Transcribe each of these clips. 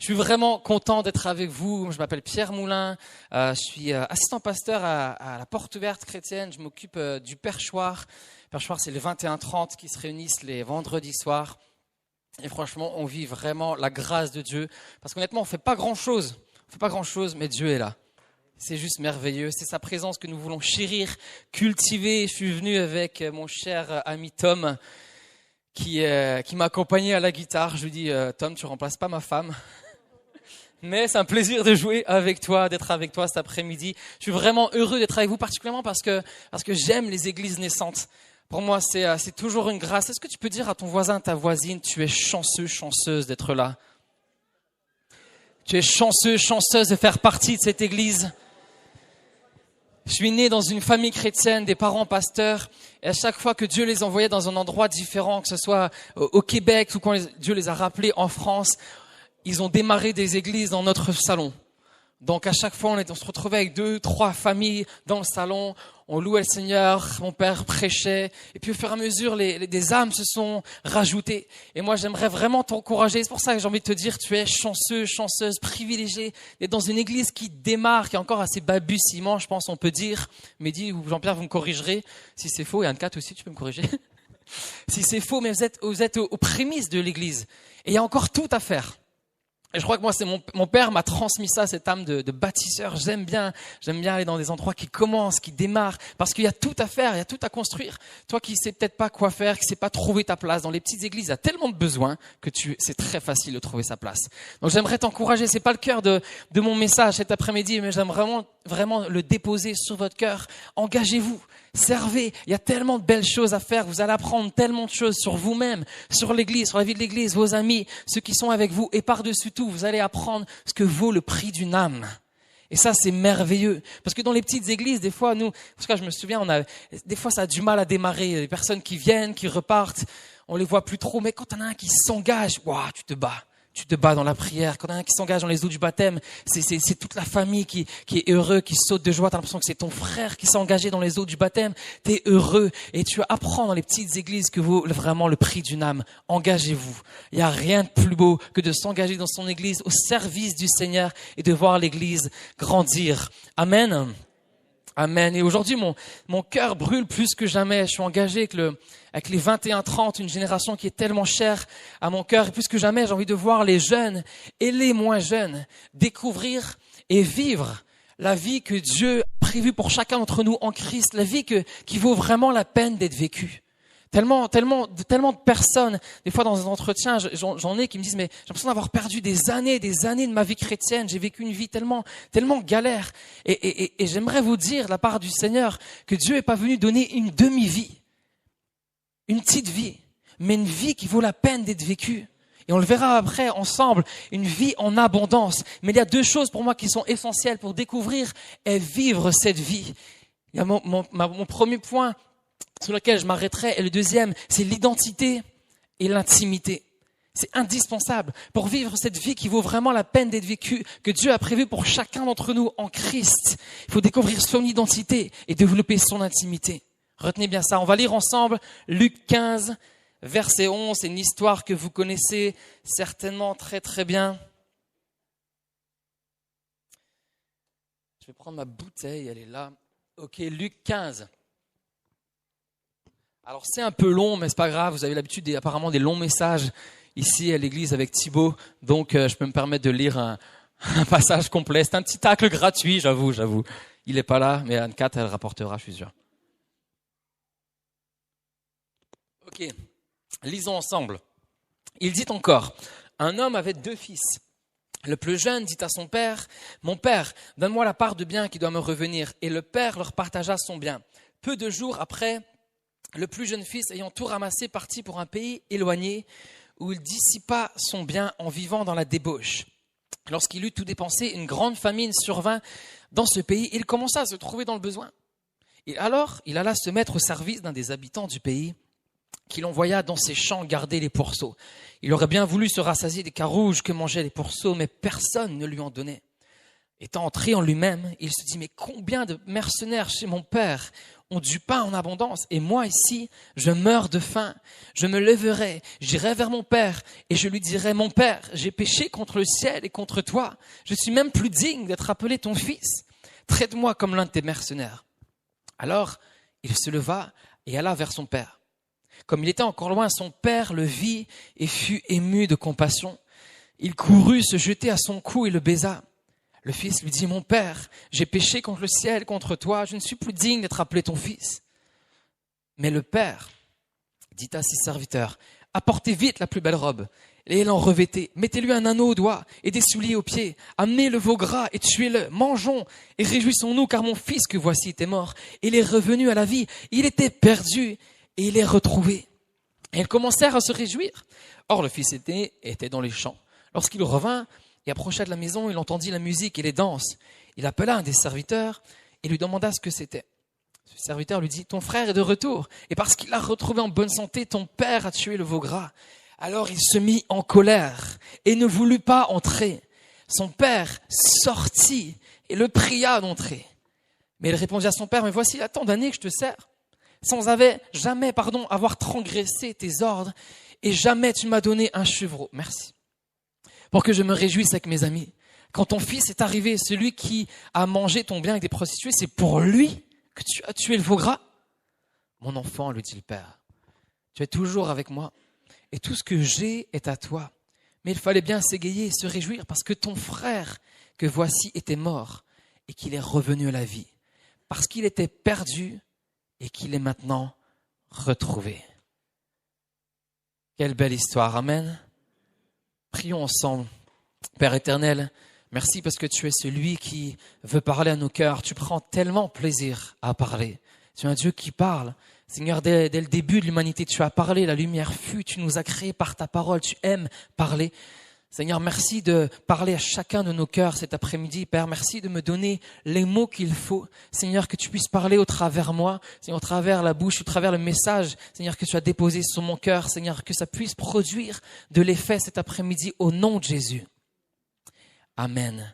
suis vraiment content d'être avec vous. Je m'appelle Pierre Moulin. Je suis assistant pasteur à la Porte Ouverte Chrétienne. Je m'occupe du perchoir. Le perchoir, c'est les 21h30 qui se réunissent les vendredis soirs. Et franchement, on vit vraiment la grâce de Dieu. Parce qu'honnêtement, on fait pas grand-chose. On fait pas grand-chose, mais Dieu est là. C'est juste merveilleux. C'est sa présence que nous voulons chérir, cultiver. Je suis venu avec mon cher ami Tom, qui m'a accompagné à la guitare. Je lui dis, Tom, tu remplaces pas ma femme. Mais c'est un plaisir de jouer avec toi, d'être avec toi cet après-midi. Je suis vraiment heureux d'être avec vous, particulièrement parce que j'aime les églises naissantes. Pour moi, c'est toujours une grâce. Est-ce que tu peux dire à ton voisin, ta voisine, tu es chanceux, chanceuse d'être là? Tu es chanceux, chanceuse de faire partie de cette église. Je suis né dans une famille chrétienne, des parents pasteurs, et à chaque fois que Dieu les envoyait dans un endroit différent, que ce soit au Québec ou quand Dieu les a rappelés en France, ils ont démarré des églises dans notre salon. Donc à chaque fois, on se retrouvait avec 2, 3 familles dans le salon, on louait le Seigneur, mon père prêchait, et puis au fur et à mesure, des âmes se sont rajoutées. Et moi, j'aimerais vraiment t'encourager, c'est pour ça que j'ai envie de te dire, tu es chanceux, chanceuse, privilégié, d'être dans une église qui démarre, qui est encore assez balbutiement, je pense, on peut dire. Mehdi ou Jean-Pierre, vous me corrigerez, si c'est faux, et Anne-Cat aussi, tu peux me corriger. Si c'est faux, mais vous êtes aux prémices de l'église, et il y a encore tout à faire. Et je crois que moi, c'est mon père m'a transmis ça, cette âme de bâtisseur. J'aime bien aller dans des endroits qui commencent, qui démarrent, parce qu'il y a tout à faire, il y a tout à construire. Toi qui sais peut-être pas quoi faire, qui sais pas trouver ta place dans les petites églises, il y a tellement de besoins que c'est très facile de trouver sa place. Donc j'aimerais t'encourager. C'est pas le cœur de mon message cet après-midi, mais j'aime vraiment le déposer sur votre cœur. Engagez-vous. Servez, il y a tellement de belles choses à faire, vous allez apprendre tellement de choses sur vous-même, sur l'église, sur la vie de l'église, vos amis, ceux qui sont avec vous, et par-dessus tout, vous allez apprendre ce que vaut le prix d'une âme. Et ça, c'est merveilleux. Parce que dans les petites églises, des fois, nous, parce que je me souviens, des fois, ça a du mal à démarrer. Il y a des personnes qui viennent, qui repartent, on les voit plus trop, mais quand on a un qui s'engage, waouh, tu te bats. Tu te bats dans la prière. Quand il y en a un qui s'engage dans les eaux du baptême, c'est toute la famille qui est heureux, qui saute de joie. T'as l'impression que c'est ton frère qui s'est engagé dans les eaux du baptême. T'es heureux. Et tu apprends dans les petites églises que vaut vraiment le prix d'une âme. Engagez-vous. Il n'y a rien de plus beau que de s'engager dans son église au service du Seigneur et de voir l'église grandir. Amen. Amen. Et aujourd'hui, mon cœur brûle plus que jamais. Je suis engagé avec les 21-30, une génération qui est tellement chère à mon cœur. Et plus que jamais, j'ai envie de voir les jeunes et les moins jeunes découvrir et vivre la vie que Dieu a prévue pour chacun d'entre nous en Christ. La vie qui vaut vraiment la peine d'être vécue. Tellement de personnes, des fois dans un entretien, j'en ai qui me disent, mais j'ai l'impression d'avoir perdu des années de ma vie chrétienne. J'ai vécu une vie tellement galère. Et j'aimerais vous dire, de la part du Seigneur, que Dieu n'est pas venu donner une demi-vie, une petite vie, mais une vie qui vaut la peine d'être vécue. Et on le verra après ensemble, une vie en abondance. Mais il y a 2 choses pour moi qui sont essentielles pour découvrir et vivre cette vie. Il y a mon premier point sur lequel je m'arrêterai, et le deuxième, c'est l'identité et l'intimité. C'est indispensable pour vivre cette vie qui vaut vraiment la peine d'être vécue, que Dieu a prévu pour chacun d'entre nous en Christ. Il faut découvrir son identité et développer son intimité. Retenez bien ça. On va lire ensemble Luc 15, verset 11. C'est une histoire que vous connaissez certainement très très bien. Je vais prendre ma bouteille, elle est là. Ok, Luc 15. Alors c'est un peu long, mais c'est pas grave. Vous avez l'habitude apparemment des longs messages ici à l'église avec Thibaut, donc je peux me permettre de lire un passage complet. C'est un petit tacle gratuit, j'avoue. Il est pas là, mais Anne-Cat, elle rapportera, je suis sûr. Ok, lisons ensemble. Il dit encore, un homme avait 2 fils. Le plus jeune dit à son père, « Mon père, donne-moi la part de bien qui doit me revenir. » Et le père leur partagea son bien. Peu de jours après, le plus jeune fils, ayant tout ramassé, partit pour un pays éloigné où il dissipa son bien en vivant dans la débauche. Lorsqu'il eut tout dépensé, une grande famine survint dans ce pays. Il commença à se trouver dans le besoin. Et alors, il alla se mettre au service d'un des habitants du pays qu'il envoya dans ses champs garder les pourceaux. Il aurait bien voulu se rassasier des carouges que mangeaient les pourceaux, mais personne ne lui en donnait. Étant entré en lui-même, il se dit « Mais combien de mercenaires chez mon père ont du pain en abondance. Et moi ici, je meurs de faim. Je me lèverai, j'irai vers mon père et je lui dirai, mon père, j'ai péché contre le ciel et contre toi. Je suis même plus digne d'être appelé ton fils. Traite-moi comme l'un de tes mercenaires. Alors, il se leva et alla vers son père. Comme il était encore loin, son père le vit et fut ému de compassion. Il courut se jeter à son cou et le baisa. Le fils lui dit, mon père, j'ai péché contre le ciel, contre toi, je ne suis plus digne d'être appelé ton fils. Mais le père dit à ses serviteurs, apportez vite la plus belle robe, et l'en revêtez, mettez-lui un anneau au doigt et des souliers aux pieds, amenez le veau gras et tuez-le, mangeons et réjouissons-nous, car mon fils que voici était mort, il est revenu à la vie, il était perdu et il est retrouvé. Et ils commencèrent à se réjouir. Or le fils était dans les champs. Lorsqu'il revint et approcha de la maison, il entendit la musique et les danses. Il appela un des serviteurs et lui demanda ce que c'était. Ce serviteur lui dit, ton frère est de retour, et parce qu'il l'a retrouvé en bonne santé, ton père a tué le veau gras. Alors il se mit en colère et ne voulut pas entrer. Son père sortit et le pria d'entrer. Mais il répondit à son père, mais voici, il y a tant d'années que je te sers, sans jamais avoir transgressé tes ordres, et jamais tu m'as donné un chevreau. Merci. Pour que je me réjouisse avec mes amis. Quand ton fils est arrivé, celui qui a mangé ton bien avec des prostituées, c'est pour lui que tu as tué le veau gras? Mon enfant, lui dit le père, tu es toujours avec moi et tout ce que j'ai est à toi. Mais il fallait bien s'égayer et se réjouir parce que ton frère que voici était mort et qu'il est revenu à la vie. Parce qu'il était perdu et qu'il est maintenant retrouvé. Quelle belle histoire, amen. Prions ensemble. Père éternel, merci parce que tu es celui qui veut parler à nos cœurs. Tu prends tellement plaisir à parler. Tu es un Dieu qui parle. Seigneur, dès le début de l'humanité, tu as parlé, la lumière fut, tu nous as créés par ta parole, tu aimes parler. Seigneur, merci de parler à chacun de nos cœurs cet après-midi. Père, merci de me donner les mots qu'il faut. Seigneur, que tu puisses parler au travers moi, Seigneur, au travers la bouche, au travers le message, Seigneur, que tu as déposé sur mon cœur. Seigneur, que ça puisse produire de l'effet cet après-midi au nom de Jésus. Amen.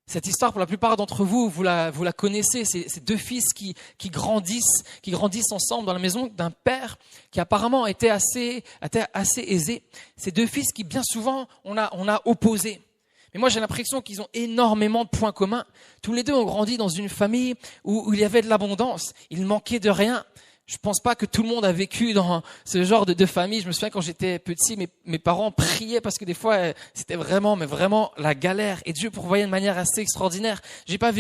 Cette histoire, pour la plupart d'entre vous, vous la connaissez. C'est deux fils qui grandissent ensemble dans la maison d'un père qui apparemment était assez aisé. Ces deux fils qui, bien souvent, on a opposés. Mais moi, j'ai l'impression qu'ils ont énormément de points communs. Tous les deux ont grandi dans une famille où il y avait de l'abondance. Il ne manquait de rien. Je pense pas que tout le monde a vécu dans ce genre de famille. Je me souviens quand j'étais petit, mes parents priaient parce que des fois, c'était vraiment la galère. Et Dieu pourvoyait de manière assez extraordinaire. J'ai pas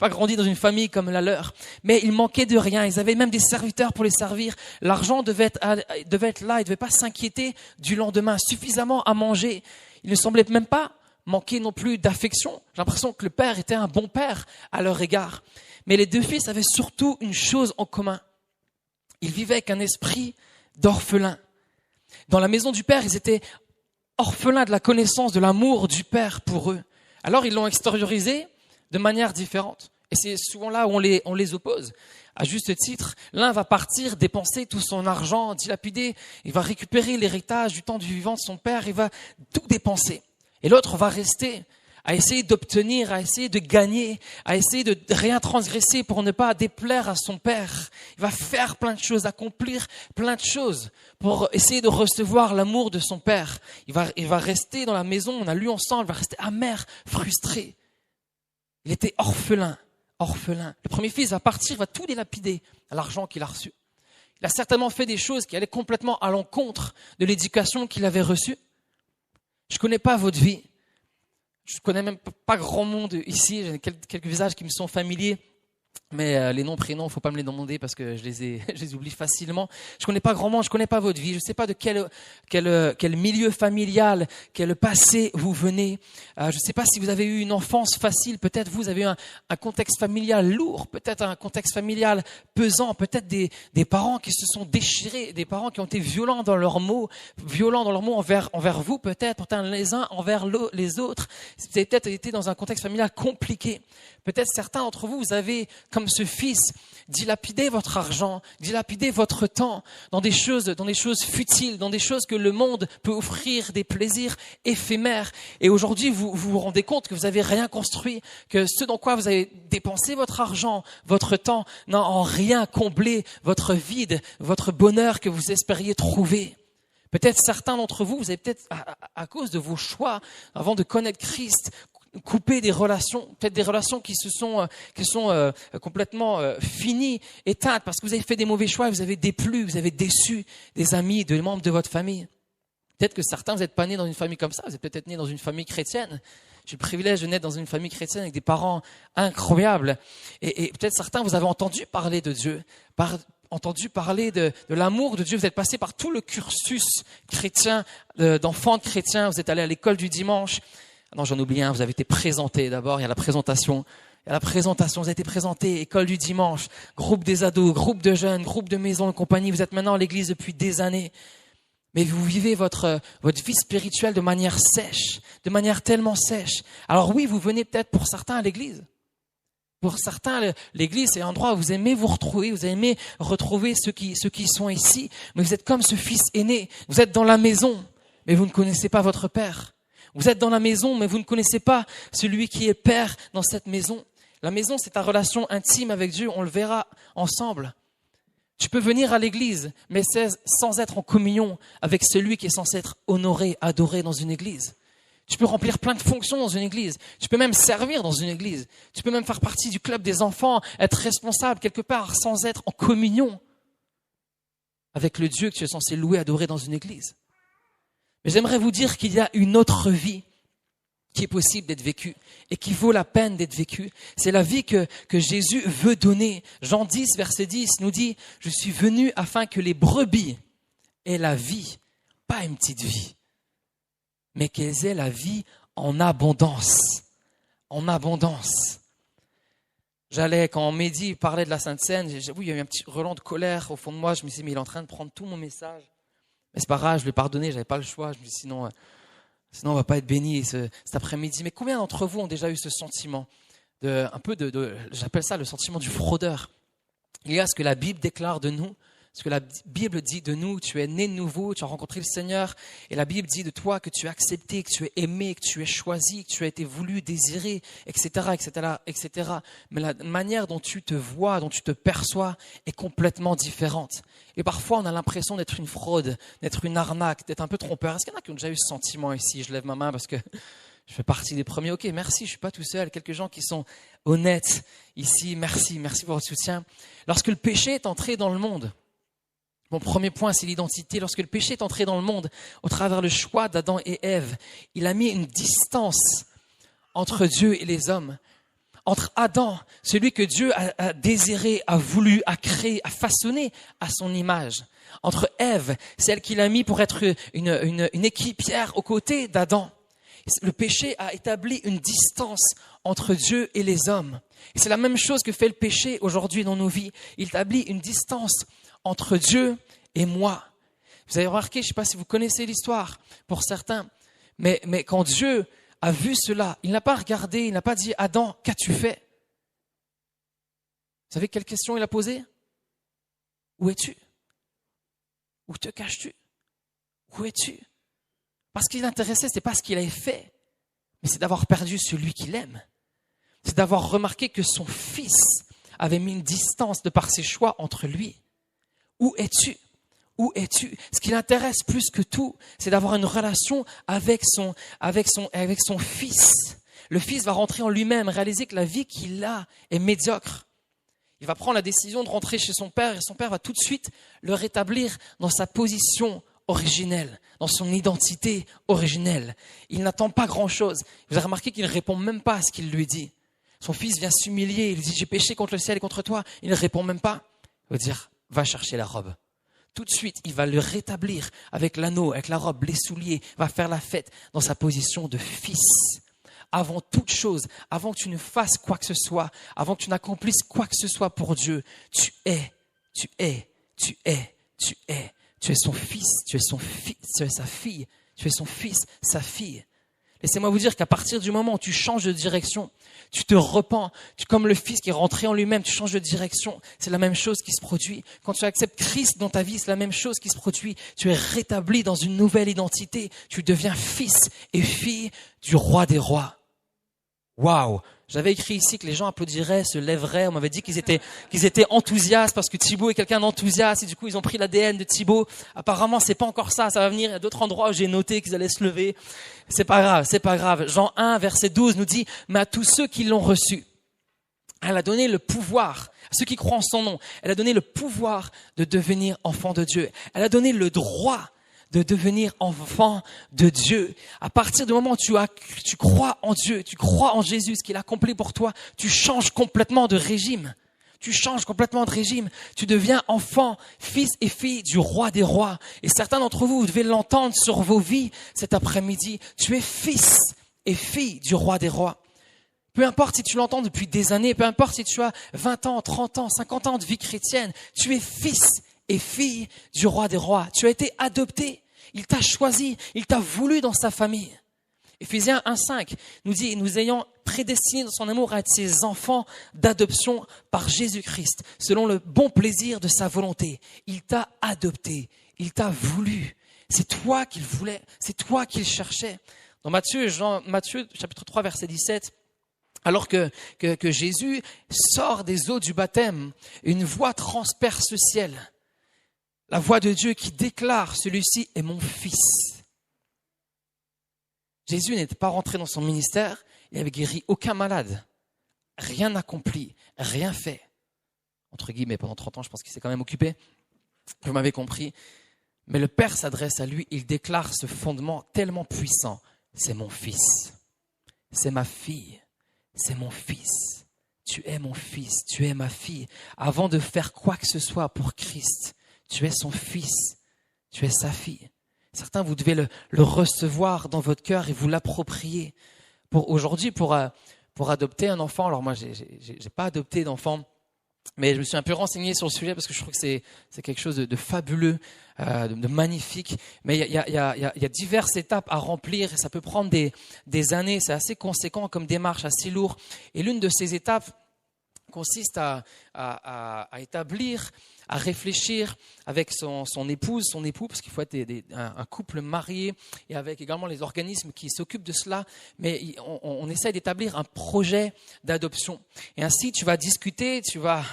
grandi dans une famille comme la leur. Mais il manquait de rien. Ils avaient même des serviteurs pour les servir. L'argent devait être là. Ils devaient pas s'inquiéter du lendemain. Suffisamment à manger. Il ne semblait même pas manquer non plus d'affection. J'ai l'impression que le père était un bon père à leur égard. Mais les deux fils avaient surtout une chose en commun. Ils vivaient avec un esprit d'orphelin. Dans la maison du père, ils étaient orphelins de la connaissance, de l'amour du père pour eux. Alors ils l'ont extériorisé de manière différente. Et c'est souvent là où on les oppose. À juste titre, l'un va partir, dépenser tout son argent, dilapider. Il va récupérer l'héritage du temps du vivant de son père. Il va tout dépenser. Et l'autre va rester à essayer d'obtenir, à essayer de gagner, à essayer de rien transgresser pour ne pas déplaire à son père. Il va faire plein de choses, accomplir plein de choses pour essayer de recevoir l'amour de son père. Il va rester dans la maison, on a lu ensemble, il va rester amer, frustré. Il était orphelin. Le premier fils va partir, va tout dilapider à l'argent qu'il a reçu. Il a certainement fait des choses qui allaient complètement à l'encontre de l'éducation qu'il avait reçue. Je connais pas votre vie. Je connais même pas grand monde ici, j'ai quelques visages qui me sont familiers, mais les noms, prénoms, faut pas me les demander parce que je les oublie facilement. Je connais pas grand monde, je connais pas votre vie, je sais pas de quel milieu familial, quel passé vous venez. Je sais pas si vous avez eu une enfance facile, peut-être vous avez eu un contexte familial lourd, peut-être un contexte familial pesant, peut-être des parents qui se sont déchirés, des parents qui ont été violents dans leurs mots envers vous, peut-être les uns envers les autres. Vous avez peut-être été dans un contexte familial compliqué. Peut-être certains d'entre vous avez comme comme ce fils, dilapidez votre argent, dilapidez votre temps dans des choses futiles, dans des choses que le monde peut offrir, des plaisirs éphémères. Et aujourd'hui, vous vous rendez compte que vous n'avez rien construit, que ce dans quoi vous avez dépensé votre argent, votre temps, n'a en rien comblé votre vide, votre bonheur que vous espériez trouver. Peut-être certains d'entre vous, vous avez peut-être, à cause de vos choix, avant de connaître Christ, couper des relations, peut-être des relations qui sont complètement finies, éteintes, parce que vous avez fait des mauvais choix, vous avez déplu, vous avez déçu des amis, des membres de votre famille. Peut-être que certains, vous n'êtes pas nés dans une famille comme ça, vous êtes peut-être nés dans une famille chrétienne. J'ai le privilège de naître dans une famille chrétienne avec des parents incroyables. Et peut-être certains, vous avez entendu parler de Dieu, entendu parler de l'amour de Dieu. Vous êtes passé par tout le cursus chrétien, d'enfants de chrétiens, vous êtes allé à l'école du dimanche. Non, j'en oublie un, vous avez été présenté d'abord, il y a la présentation. Vous avez été présenté, école du dimanche, groupe des ados, groupe de jeunes, groupe de maison et compagnie. Vous êtes maintenant à l'église depuis des années. Mais vous vivez votre vie spirituelle de manière sèche, de manière tellement sèche. Alors oui, vous venez peut-être pour certains à l'église. Pour certains, l'église, c'est un endroit où vous aimez vous retrouver, vous aimez retrouver ceux qui sont ici. Mais vous êtes comme ce fils aîné. Vous êtes dans la maison, mais vous ne connaissez pas votre père. Vous êtes dans la maison, mais vous ne connaissez pas celui qui est père dans cette maison. La maison, c'est ta relation intime avec Dieu. On le verra ensemble. Tu peux venir à l'église, mais sans être en communion avec celui qui est censé être honoré, adoré dans une église. Tu peux remplir plein de fonctions dans une église. Tu peux même servir dans une église. Tu peux même faire partie du club des enfants, être responsable quelque part sans être en communion avec le Dieu que tu es censé louer, adorer dans une église. Mais j'aimerais vous dire qu'il y a une autre vie qui est possible d'être vécue et qui vaut la peine d'être vécue. C'est la vie que Jésus veut donner. Jean 10, verset 10 nous dit « Je suis venu afin que les brebis aient la vie, pas une petite vie, mais qu'elles aient la vie en abondance. » En abondance. Quand Mehdi parlait de la Sainte Seine, oui, il y a eu un petit relent de colère au fond de moi. Je me suis dit, mais il est en train de prendre tout mon message. Mais c'est pas grave, je lui ai pardonné, j'avais pas le choix. Je me suis dit, sinon on va pas être béni cet après-midi. Mais combien d'entre vous ont déjà eu ce sentiment j'appelle ça le sentiment du fraudeur. Il y a ce que la Bible déclare de nous, ce que la Bible dit de nous. Tu es né de nouveau, tu as rencontré le Seigneur. Et la Bible dit de toi que tu es accepté, que tu es aimé, que tu es choisi, que tu as été voulu, désiré, etc., etc., etc. Mais la manière dont tu te vois, dont tu te perçois est complètement différente. Et parfois, on a l'impression d'être une fraude, d'être une arnaque, d'être un peu trompeur. Est-ce qu'il y en a qui ont déjà eu ce sentiment ici? Je lève ma main parce que je fais partie des premiers. Ok, merci, je suis pas tout seul. Quelques gens qui sont honnêtes ici. Merci pour votre soutien. Lorsque le péché est entré dans le monde, mon premier point, c'est l'identité. Lorsque le péché est entré dans le monde, au travers le choix d'Adam et Ève, il a mis une distance entre Dieu et les hommes. Entre Adam, celui que Dieu a désiré, a voulu, a créé, a façonné à son image. Entre Ève, celle qu'il a mis pour être une équipière aux côtés d'Adam. Le péché a établi une distance entre Dieu et les hommes. Et c'est la même chose que fait le péché aujourd'hui dans nos vies. Il établit une distance entre Dieu et moi. Vous avez remarqué, je ne sais pas si vous connaissez l'histoire pour certains, mais quand Dieu a vu cela, il n'a pas regardé, il n'a pas dit « Adam, qu'as-tu fait ?» Vous savez quelle question il a posée? Où es-tu? Où te caches-tu? Où es-tu? Parce qu'il l'intéressait, ce n'est pas ce qu'il avait fait, mais c'est d'avoir perdu celui qu'il aime. C'est d'avoir remarqué que son fils avait mis une distance de par ses choix entre lui. Où es-tu? Où es-tu? Ce qui l'intéresse plus que tout, c'est d'avoir une relation avec son fils. Le fils va rentrer en lui-même, réaliser que la vie qu'il a est médiocre. Il va prendre la décision de rentrer chez son père et son père va tout de suite le rétablir dans sa position originelle, dans son identité originelle. Il n'attend pas grand-chose. Vous avez remarqué qu'il ne répond même pas à ce qu'il lui dit. Son fils vient s'humilier, il lui dit « J'ai péché contre le ciel et contre toi ». Il ne répond même pas. Il va dire « Va chercher la robe ». Tout de suite, il va le rétablir avec l'anneau, avec la robe, les souliers, va faire la fête dans sa position de fils. Avant toute chose, avant que tu ne fasses quoi que ce soit, avant que tu n'accomplisses quoi que ce soit pour Dieu, tu es son fils, tu es sa fille, tu es son fils, sa fille. Laissez-moi vous dire qu'à partir du moment où tu changes de direction, tu te repens, comme le Fils qui est rentré en lui-même, tu changes de direction, c'est la même chose qui se produit. Quand tu acceptes Christ dans ta vie, c'est la même chose qui se produit. Tu es rétabli dans une nouvelle identité, tu deviens fils et fille du roi des rois. Waouh! J'avais écrit ici que les gens applaudiraient, se lèveraient. On m'avait dit qu'ils étaient enthousiastes parce que Thibaut est quelqu'un d'enthousiaste et du coup ils ont pris l'ADN de Thibaut. Apparemment c'est pas encore ça, ça va venir. Il y a d'autres endroits où j'ai noté qu'ils allaient se lever. C'est pas grave. Jean 1 verset 12 nous dit, mais à tous ceux qui l'ont reçu, elle a donné le pouvoir, à ceux qui croient en son nom, elle a donné le pouvoir de devenir enfants de Dieu. Elle a donné le droit de devenir enfant de Dieu. À partir du moment où tu crois en Dieu, tu crois en Jésus, ce qu'il a accompli pour toi, tu changes complètement de régime. Tu changes complètement de régime. Tu deviens enfant, fils et fille du roi des rois. Et certains d'entre vous, vous devez l'entendre sur vos vies cet après-midi. Tu es fils et fille du roi des rois. Peu importe si tu l'entends depuis des années, peu importe si tu as 20 ans, 30 ans, 50 ans de vie chrétienne, tu es fils et fille du roi des rois. Tu as été adopté. Il t'a choisi. Il t'a voulu dans sa famille. Éphésiens 1:5 nous dit, nous ayant prédestinés dans son amour à être ses enfants d'adoption par Jésus-Christ, selon le bon plaisir de sa volonté. Il t'a adopté. Il t'a voulu. C'est toi qu'il voulait. C'est toi qu'il cherchait. Dans Matthieu, chapitre 3, verset 17, alors que Jésus sort des eaux du baptême, une voix transperce le ciel. La voix de Dieu qui déclare, celui-ci est mon fils. Jésus n'était pas rentré dans son ministère, il n'avait guéri aucun malade, rien accompli, rien fait. Entre guillemets, pendant 30 ans, je pense qu'il s'est quand même occupé. Vous m'avez compris. Mais le Père s'adresse à lui, il déclare ce fondement tellement puissant. C'est mon fils, c'est ma fille, c'est mon fils. Tu es mon fils, tu es ma fille. Avant de faire quoi que ce soit pour Christ, tu es son fils, tu es sa fille. Certains, vous devez le recevoir dans votre cœur et vous l'approprier. Aujourd'hui, pour adopter un enfant, alors moi, j'ai pas adopté d'enfant, mais je me suis un peu renseigné sur le sujet parce que je trouve que c'est quelque chose de fabuleux, de magnifique. Mais il y a diverses étapes à remplir et ça peut prendre des années. C'est assez conséquent comme démarche, assez lourd. Et l'une de ces étapes consiste à établir, à réfléchir avec son épouse, son époux, parce qu'il faut être un couple marié et avec également les organismes qui s'occupent de cela. Mais on essaie d'établir un projet d'adoption. Et ainsi, tu vas discuter, tu vas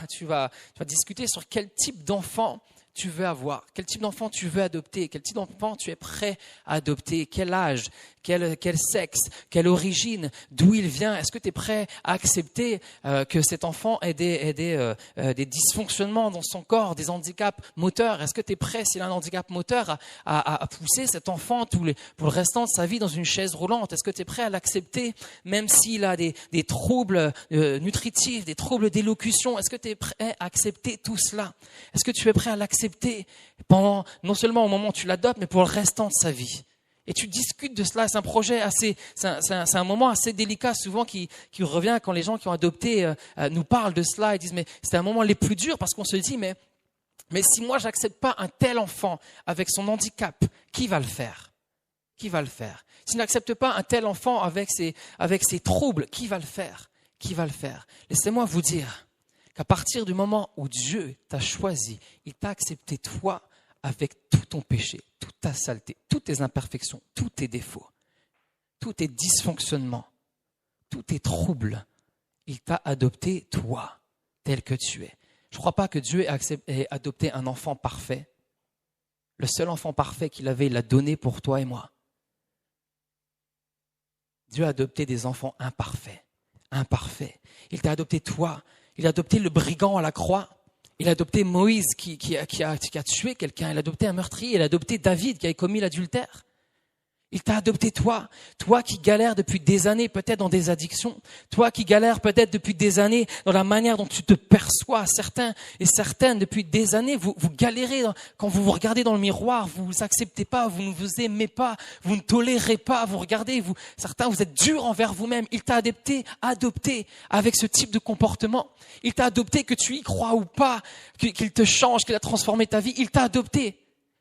discuter sur quel type d'enfant tu veux avoir, quel type d'enfant tu veux adopter, quel type d'enfant tu es prêt à adopter, quel âge, quel sexe, quelle origine, d'où il vient. Est-ce que tu es prêt à accepter que cet enfant ait des dysfonctionnements dans son corps, des handicaps moteurs? Est-ce que tu es prêt, s'il a un handicap moteur, à pousser cet enfant pour le restant de sa vie dans une chaise roulante? Est-ce que tu es prêt à l'accepter même s'il a des troubles nutritifs, des troubles d'élocution? Est-ce que tu es prêt à accepter tout cela? Est-ce que tu es prêt à l'accepter pendant, non seulement au moment où tu l'adoptes, mais pour le restant de sa vie? Et tu discutes de cela. C'est un projet c'est un moment assez délicat souvent qui revient quand les gens qui ont adopté nous parlent de cela et disent mais c'est un moment les plus durs parce qu'on se dit mais si moi j'accepte pas un tel enfant avec son handicap, qui va le faire? Qui va le faire? Si je n'accepte pas un tel enfant avec ses troubles, qui va le faire? Qui va le faire? Laissez-moi vous dire qu'à partir du moment où Dieu t'a choisi, il t'a accepté toi avec tout ton péché, toute ta saleté, toutes tes imperfections, tous tes défauts, tous tes dysfonctionnements, tous tes troubles. Il t'a adopté toi, tel que tu es. Je ne crois pas que Dieu ait adopté un enfant parfait. Le seul enfant parfait qu'il avait, il l'a donné pour toi et moi. Dieu a adopté des enfants imparfaits. Il t'a adopté toi. Il a adopté le brigand à la croix. Il a adopté Moïse qui a tué quelqu'un. Il a adopté un meurtrier. Il a adopté David qui a commis l'adultère. Il t'a adopté toi qui galères depuis des années peut-être dans des addictions, toi qui galères peut-être depuis des années dans la manière dont tu te perçois, certains et certaines depuis des années, vous galérez quand vous vous regardez dans le miroir, vous vous acceptez pas, vous ne vous aimez pas, vous ne tolérez pas, vous regardez, certains vous êtes durs envers vous-même. Il t'a adopté avec ce type de comportement. Il t'a adopté que tu y crois ou pas, qu'il te change, qu'il a transformé ta vie, il t'a adopté.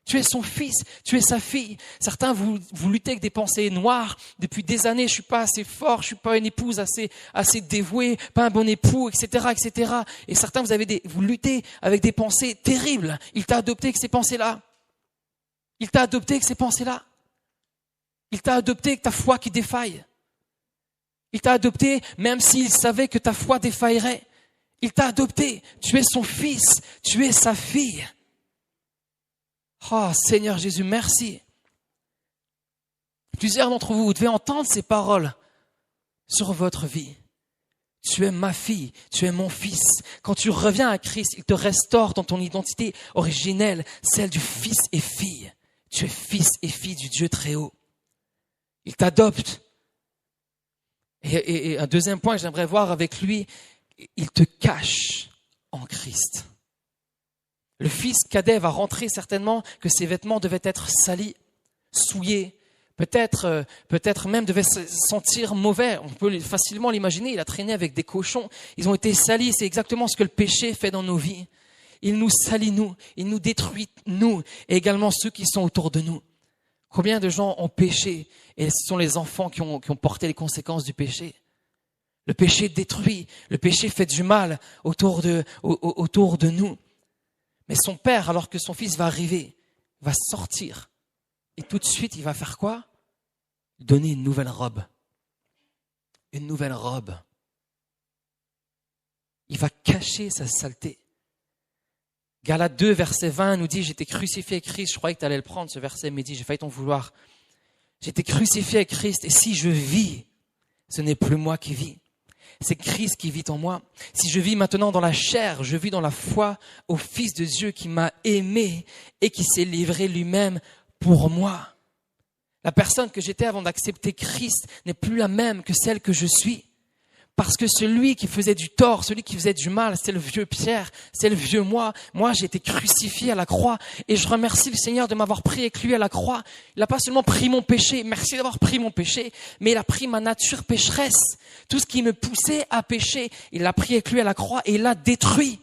Tu es son fils, tu es sa fille. Certains, vous luttez avec des pensées noires depuis des années. Je suis pas assez fort, je suis pas une épouse assez dévouée, pas un bon époux, etc., etc. Et certains, vous luttez avec des pensées terribles. Il t'a adopté avec ces pensées-là. Il t'a adopté avec ces pensées-là. Il t'a adopté avec ta foi qui défaille. Il t'a adopté même s'il savait que ta foi défaillerait. Il t'a adopté. Tu es son fils, tu es sa fille. Oh Seigneur Jésus, merci. Plusieurs d'entre vous, vous devez entendre ces paroles sur votre vie. Tu es ma fille, tu es mon fils. Quand tu reviens à Christ, il te restaure dans ton identité originelle, celle du fils et fille. Tu es fils et fille du Dieu très haut. Il t'adopte. Et un deuxième point que j'aimerais voir avec lui, il te cache en Christ. Le fils cadet va rentrer certainement que ses vêtements devaient être salis, souillés, peut-être même devait se sentir mauvais. On peut facilement l'imaginer, il a traîné avec des cochons, ils ont été salis, c'est exactement ce que le péché fait dans nos vies. Il nous salit nous, il nous détruit nous, et également ceux qui sont autour de nous. Combien de gens ont péché, et ce sont les enfants qui ont porté les conséquences du péché. Le péché détruit, le péché fait du mal autour de nous. Mais son père, alors que son fils va arriver, va sortir. Et tout de suite, il va faire quoi? Donner une nouvelle robe. Une nouvelle robe. Il va cacher sa saleté. Galates 2, verset 20 nous dit, j'étais crucifié avec Christ. Je croyais que tu allais le prendre, ce verset, mais il dit, j'ai failli t'en vouloir. J'étais crucifié avec Christ, et si je vis, ce n'est plus moi qui vis. C'est Christ qui vit en moi. Si je vis maintenant dans la chair, je vis dans la foi au Fils de Dieu qui m'a aimé et qui s'est livré lui-même pour moi. La personne que j'étais avant d'accepter Christ n'est plus la même que celle que je suis. Parce que celui qui faisait du tort, celui qui faisait du mal, c'est le vieux Pierre, c'est le vieux moi. Moi, j'ai été crucifié à la croix et je remercie le Seigneur de m'avoir pris avec lui à la croix. Il n'a pas seulement pris mon péché, merci d'avoir pris mon péché, mais il a pris ma nature pécheresse. Tout ce qui me poussait à pécher, il l'a pris avec lui à la croix et il l'a détruit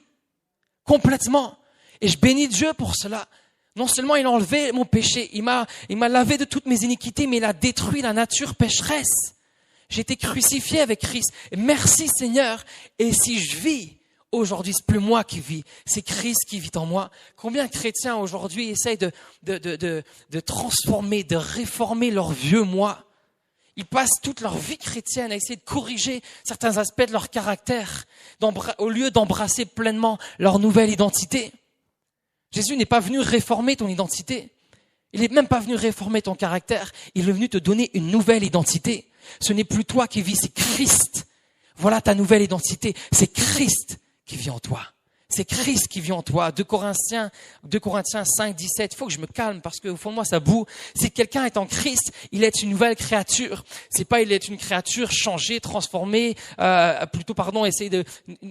complètement. Et je bénis Dieu pour cela. Non seulement il a enlevé mon péché, il m'a lavé de toutes mes iniquités, mais il a détruit la nature pécheresse. J'ai été crucifié avec Christ. Et merci Seigneur. Et si je vis, aujourd'hui, c'est plus moi qui vis, c'est Christ qui vit en moi. Combien de chrétiens aujourd'hui essayent de transformer, de réformer leur vieux moi? Ils passent toute leur vie chrétienne à essayer de corriger certains aspects de leur caractère, au lieu d'embrasser pleinement leur nouvelle identité. Jésus n'est pas venu réformer ton identité. Il n'est même pas venu réformer ton caractère. Il est venu te donner une nouvelle identité. Ce n'est plus toi qui vis, c'est Christ. Voilà ta nouvelle identité. C'est Christ qui vit en toi. C'est Christ qui vit en toi. 2 Corinthiens 5, 17. Il faut que je me calme parce qu'au fond de moi, ça boue. Si quelqu'un est en Christ, il est une nouvelle créature. C'est pas il est une créature changée, transformée, une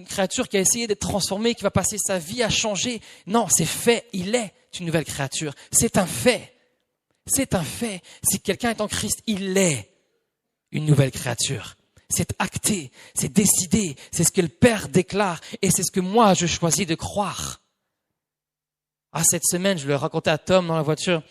créature qui a essayé d'être transformée, qui va passer sa vie à changer. Non, c'est fait. Il est une nouvelle créature. C'est un fait. C'est un fait. Si quelqu'un est en Christ, il est une nouvelle créature. C'est acté, c'est décidé, c'est ce que le Père déclare et c'est ce que moi je choisis de croire. Cette semaine, je le racontais à Tom dans la voiture.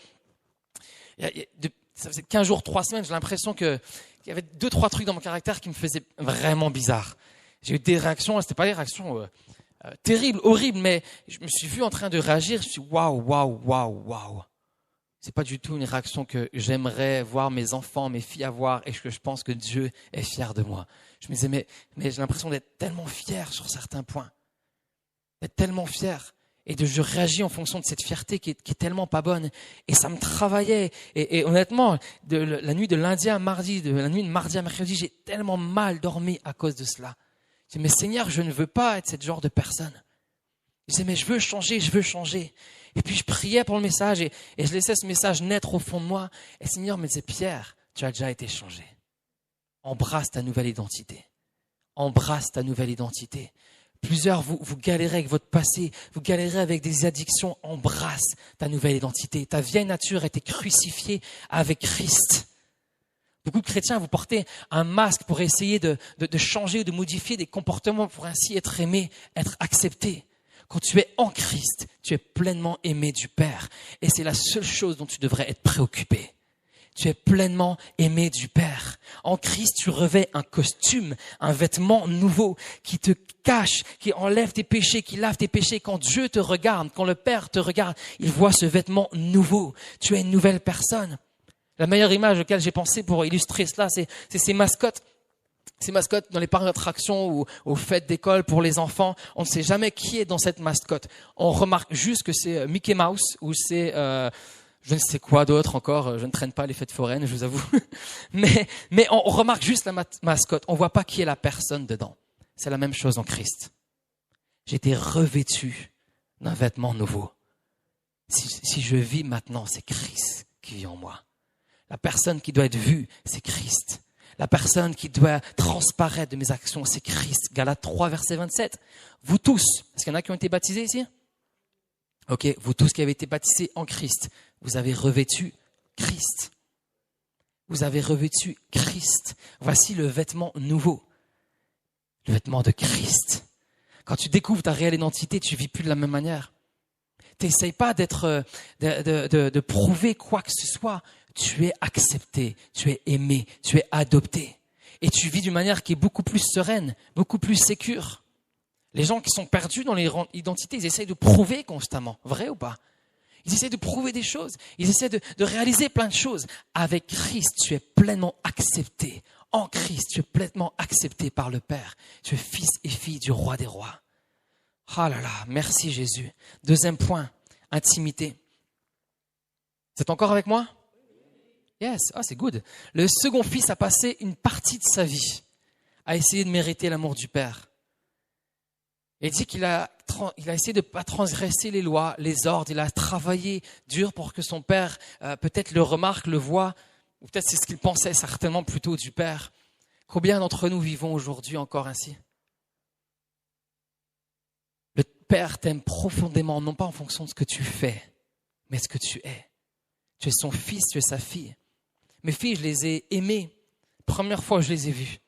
Ça faisait 15 jours, 3 semaines, j'ai l'impression qu'il y avait 2-3 trucs dans mon caractère qui me faisaient vraiment bizarre. J'ai eu des réactions, c'était pas des réactions terribles, horribles, mais je me suis vu en train de réagir, je me suis dit waouh. C'est pas du tout une réaction que j'aimerais voir mes enfants, mes filles avoir et que je pense que Dieu est fier de moi. Je me disais, mais j'ai l'impression d'être tellement fier sur certains points. D'être tellement fier. Et je réagis en fonction de cette fierté qui est tellement pas bonne. Et ça me travaillait. Et honnêtement, la nuit de lundi à mardi, de la nuit de mardi à mercredi, j'ai tellement mal dormi à cause de cela. Je dis, mais Seigneur, je ne veux pas être ce genre de personne. Je disais, mais je veux changer. Et puis je priais pour le message et je laissais ce message naître au fond de moi. Et le Seigneur me disait, Pierre, tu as déjà été changé. Embrasse ta nouvelle identité. Embrasse ta nouvelle identité. Plusieurs, vous galérez avec votre passé, vous galérez avec des addictions. Embrasse ta nouvelle identité. Ta vieille nature a été crucifiée avec Christ. Beaucoup de chrétiens, vous portez un masque pour essayer de changer ou de modifier des comportements pour ainsi être aimé, être accepté. Quand tu es en Christ, tu es pleinement aimé du Père. Et c'est la seule chose dont tu devrais être préoccupé. Tu es pleinement aimé du Père. En Christ, tu revêts un costume, un vêtement nouveau qui te cache, qui enlève tes péchés, qui lave tes péchés. Quand Dieu te regarde, quand le Père te regarde, il voit ce vêtement nouveau. Tu es une nouvelle personne. La meilleure image auquel j'ai pensé pour illustrer cela, c'est ces mascottes. Ces mascottes dans les parcs d'attractions ou aux fêtes d'école pour les enfants, on ne sait jamais qui est dans cette mascotte. On remarque juste que c'est Mickey Mouse ou c'est je ne sais quoi d'autre encore. Je ne traîne pas les fêtes foraines, je vous avoue. Mais on remarque juste la mascotte. On voit pas qui est la personne dedans. C'est la même chose en Christ. J'ai été revêtu d'un vêtement nouveau. Si je vis maintenant, c'est Christ qui vit en moi. La personne qui doit être vue, c'est Christ. La personne qui doit transparaître de mes actions, c'est Christ. Galates 3, verset 27. Vous tous, est-ce qu'il y en a qui ont été baptisés ici? Ok, vous tous qui avez été baptisés en Christ, vous avez revêtu Christ. Vous avez revêtu Christ. Voici le vêtement nouveau. Le vêtement de Christ. Quand tu découvres ta réelle identité, tu vis plus de la même manière. T'essayes pas de prouver quoi que ce soit. Tu es accepté, tu es aimé, tu es adopté. Et tu vis d'une manière qui est beaucoup plus sereine, beaucoup plus sécure. Les gens qui sont perdus dans leur identité, ils essayent de prouver constamment. Vrai ou pas? Ils essayent de prouver des choses. Ils essayent de réaliser plein de choses. Avec Christ, tu es pleinement accepté. En Christ, tu es pleinement accepté par le Père. Tu es fils et fille du roi des rois. Ah là là, merci Jésus. Deuxième point, intimité. C'est encore avec moi? Yes, c'est good. Le second fils a passé une partie de sa vie à essayer de mériter l'amour du Père. Il dit qu'il a essayé de ne pas transgresser les lois, les ordres. Il a travaillé dur pour que son Père peut-être le remarque, le voit, ou peut-être c'est ce qu'il pensait certainement plutôt du Père. Combien d'entre nous vivons aujourd'hui encore ainsi? Le Père t'aime profondément, non pas en fonction de ce que tu fais, mais ce que tu es. Tu es son fils, tu es sa fille. Mes filles, je les ai aimées. Première fois que je les ai vues.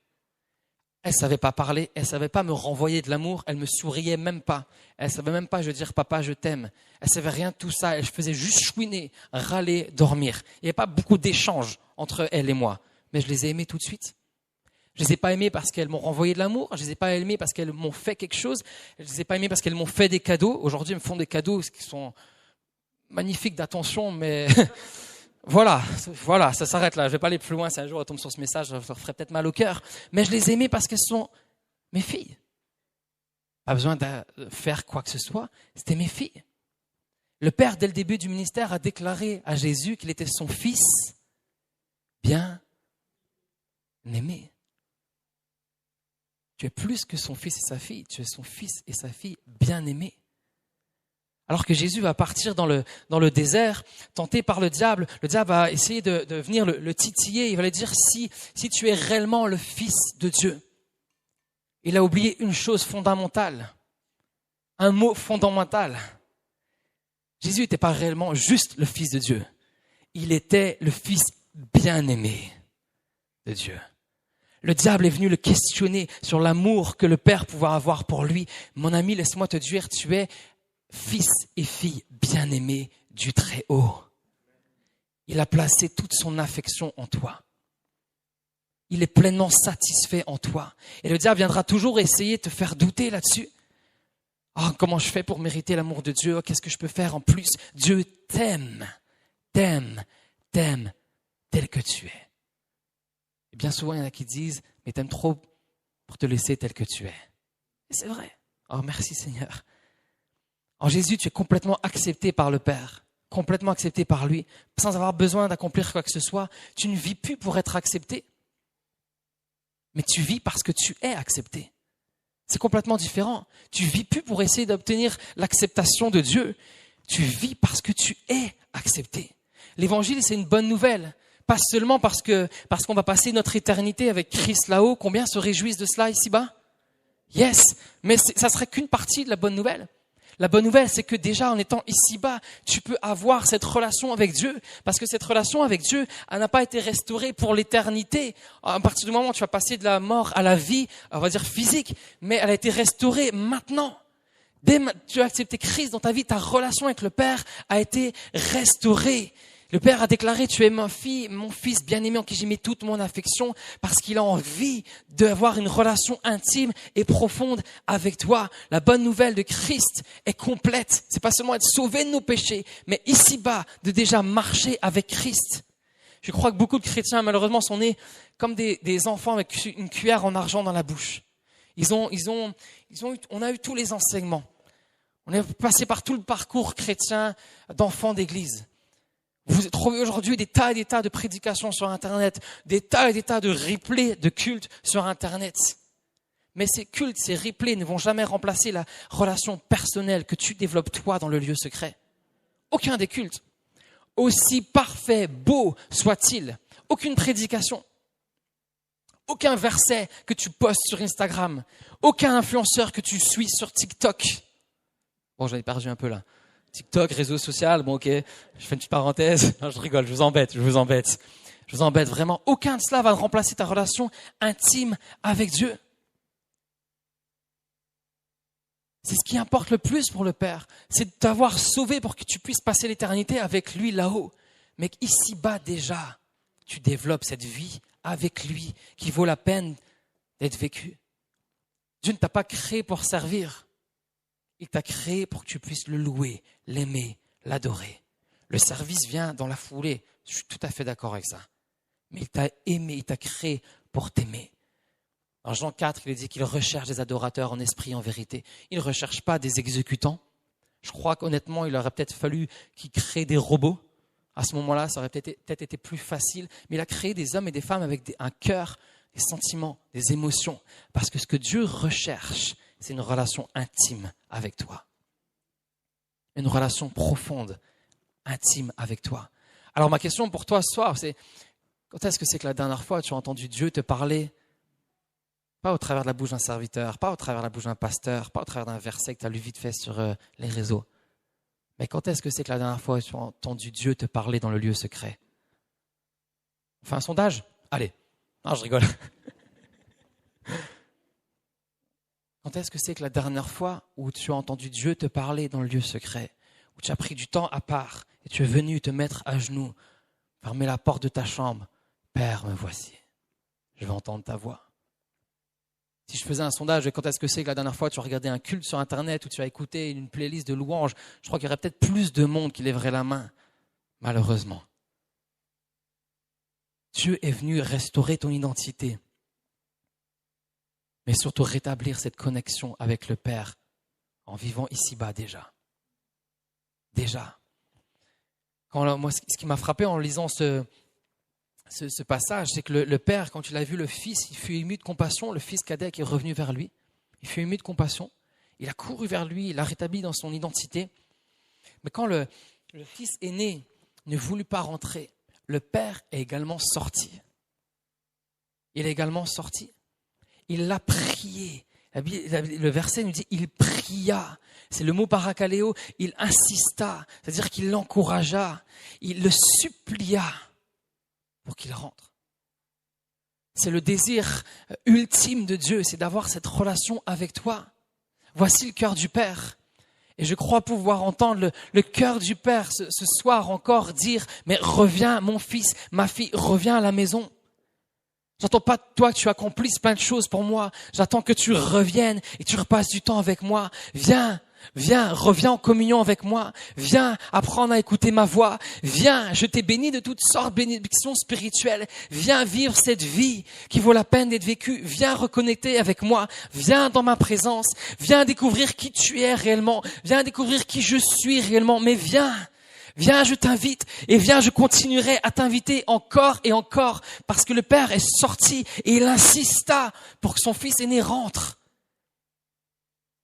Elles ne savaient pas parler, elles ne savaient pas me renvoyer de l'amour, elles ne me souriaient même pas. Elles ne savaient même pas je dire papa, je t'aime. Elles ne savaient rien de tout ça. Elles faisaient juste chouiner, râler, dormir. Il n'y avait pas beaucoup d'échanges entre elles et moi. Mais je les ai aimées tout de suite. Je les ai pas aimées parce qu'elles m'ont renvoyé de l'amour. Je les ai pas aimées parce qu'elles m'ont fait quelque chose. Je les ai pas aimées parce qu'elles m'ont fait des cadeaux. Aujourd'hui, elles me font des cadeaux qui sont magnifiques d'attention, mais... Voilà, ça s'arrête là. Je vais pas aller plus loin. Si un jour elle tombe sur ce message, ça leur ferait peut-être mal au cœur. Mais je les aimais parce qu'elles sont mes filles. Pas besoin de faire quoi que ce soit. C'était mes filles. Le Père, dès le début du ministère, a déclaré à Jésus qu'il était son fils bien aimé. Tu es plus que son fils et sa fille. Tu es son fils et sa fille bien aimés. Alors que Jésus va partir dans le désert, tenté par le diable va essayer de venir le titiller. Il va lui dire, si tu es réellement le Fils de Dieu. Il a oublié une chose fondamentale, un mot fondamental. Jésus n'était pas réellement juste le Fils de Dieu. Il était le Fils bien-aimé de Dieu. Le diable est venu le questionner sur l'amour que le Père pouvait avoir pour lui. Mon ami, laisse-moi te dire, tu es fils et fille bien-aimés du Très-Haut. Il a placé toute son affection en toi. Il est pleinement satisfait en toi. Et le diable viendra toujours essayer de te faire douter là-dessus. Comment je fais pour mériter l'amour de Dieu? Qu'est-ce que je peux faire en plus? Dieu t'aime tel que tu es. Et bien souvent, il y en a qui disent, mais t'aimes trop pour te laisser tel que tu es. Et c'est vrai. Merci Seigneur. En Jésus, tu es complètement accepté par le Père, complètement accepté par lui, sans avoir besoin d'accomplir quoi que ce soit. Tu ne vis plus pour être accepté, mais tu vis parce que tu es accepté. C'est complètement différent. Tu vis plus pour essayer d'obtenir l'acceptation de Dieu. Tu vis parce que tu es accepté. L'évangile, c'est une bonne nouvelle. Pas seulement parce qu'on va passer notre éternité avec Christ là-haut. Combien se réjouissent de cela ici-bas? Yes, mais ça serait qu'une partie de la bonne nouvelle. La bonne nouvelle, c'est que déjà en étant ici-bas, tu peux avoir cette relation avec Dieu. Parce que cette relation avec Dieu, elle n'a pas été restaurée pour l'éternité. À partir du moment où tu vas passer de la mort à la vie, on va dire physique, mais elle a été restaurée maintenant. Tu as accepté Christ dans ta vie, ta relation avec le Père a été restaurée. Le Père a déclaré, tu es ma fille, mon fils bien-aimé en qui j'ai mis toute mon affection parce qu'il a envie d'avoir une relation intime et profonde avec toi. La bonne nouvelle de Christ est complète. C'est pas seulement être sauvé de nos péchés, mais ici-bas, de déjà marcher avec Christ. Je crois que beaucoup de chrétiens, malheureusement, sont nés comme des enfants avec une cuillère en argent dans la bouche. On a eu tous les enseignements. On est passé par tout le parcours chrétien d'enfants d'église. Vous trouvez aujourd'hui des tas et des tas de prédications sur Internet, des tas et des tas de replays de cultes sur Internet. Mais ces cultes, ces replays ne vont jamais remplacer la relation personnelle que tu développes toi dans le lieu secret. Aucun des cultes, aussi parfait, beau soit-il, aucune prédication, aucun verset que tu postes sur Instagram, aucun influenceur que tu suis sur TikTok. Bon, j'en ai perdu un peu là. TikTok, réseau social, bon ok, je fais une petite parenthèse. Non, je rigole, je vous embête vraiment. Aucun de cela va remplacer ta relation intime avec Dieu. C'est ce qui importe le plus pour le Père. C'est de t'avoir sauvé pour que tu puisses passer l'éternité avec lui là-haut. Mais ici-bas déjà, tu développes cette vie avec lui qui vaut la peine d'être vécue. Dieu ne t'a pas créé pour servir. Il t'a créé pour que tu puisses le louer, l'aimer, l'adorer. Le service vient dans la foulée. Je suis tout à fait d'accord avec ça. Mais il t'a aimé, il t'a créé pour t'aimer. Dans Jean 4, il dit qu'il recherche des adorateurs en esprit et en vérité. Il ne recherche pas des exécutants. Je crois qu'honnêtement, il aurait peut-être fallu qu'il crée des robots. À ce moment-là, ça aurait peut-être été plus facile. Mais il a créé des hommes et des femmes avec un cœur, des sentiments, des émotions. Parce que ce que Dieu recherche, c'est une relation intime avec toi. Une relation profonde, intime avec toi. Alors ma question pour toi ce soir, c'est quand est-ce que c'est que la dernière fois tu as entendu Dieu te parler, pas au travers de la bouche d'un serviteur, pas au travers de la bouche d'un pasteur, pas au travers d'un verset que tu as lu vite fait sur les réseaux, mais quand est-ce que c'est que la dernière fois tu as entendu Dieu te parler dans le lieu secret? On fait un sondage? Allez. Non, je rigole. Quand est-ce que c'est que la dernière fois où tu as entendu Dieu te parler dans le lieu secret, où tu as pris du temps à part et tu es venu te mettre à genoux, fermer la porte de ta chambre? Père, me voici. Je veux entendre ta voix. Si je faisais un sondage, quand est-ce que c'est que la dernière fois tu as regardé un culte sur Internet ou tu as écouté une playlist de louanges, je crois qu'il y aurait peut-être plus de monde qui lèverait la main, malheureusement. Dieu est venu restaurer ton identité, mais surtout rétablir cette connexion avec le Père en vivant ici-bas déjà. Déjà. Moi, ce qui m'a frappé en lisant ce passage, c'est que le Père, quand il a vu le Fils, il fut ému de compassion, le Fils cadet qui est revenu vers lui. Il fut ému de compassion. Il a couru vers lui, il l'a rétabli dans son identité. Mais quand le Fils aîné ne voulut pas rentrer, le Père est également sorti. Il est également sorti. Il l'a prié. Le verset nous dit, il pria. C'est le mot parakaleo. Il insista, c'est-à-dire qu'il l'encouragea. Il le supplia pour qu'il rentre. C'est le désir ultime de Dieu, c'est d'avoir cette relation avec toi. Voici le cœur du Père. Et je crois pouvoir entendre le cœur du Père ce soir encore dire, mais reviens mon fils, ma fille, reviens à la maison. J'attends pas de toi que tu accomplisses plein de choses pour moi. J'attends que tu reviennes et tu repasses du temps avec moi. Viens, reviens en communion avec moi. Viens apprendre à écouter ma voix. Viens, je t'ai béni de toutes sortes de bénédictions spirituelles. Viens vivre cette vie qui vaut la peine d'être vécue. Viens reconnecter avec moi. Viens dans ma présence. Viens découvrir qui tu es réellement. Viens découvrir qui je suis réellement. Mais viens, je t'invite et viens, je continuerai à t'inviter encore et encore parce que le Père est sorti et il insista pour que son fils aîné rentre.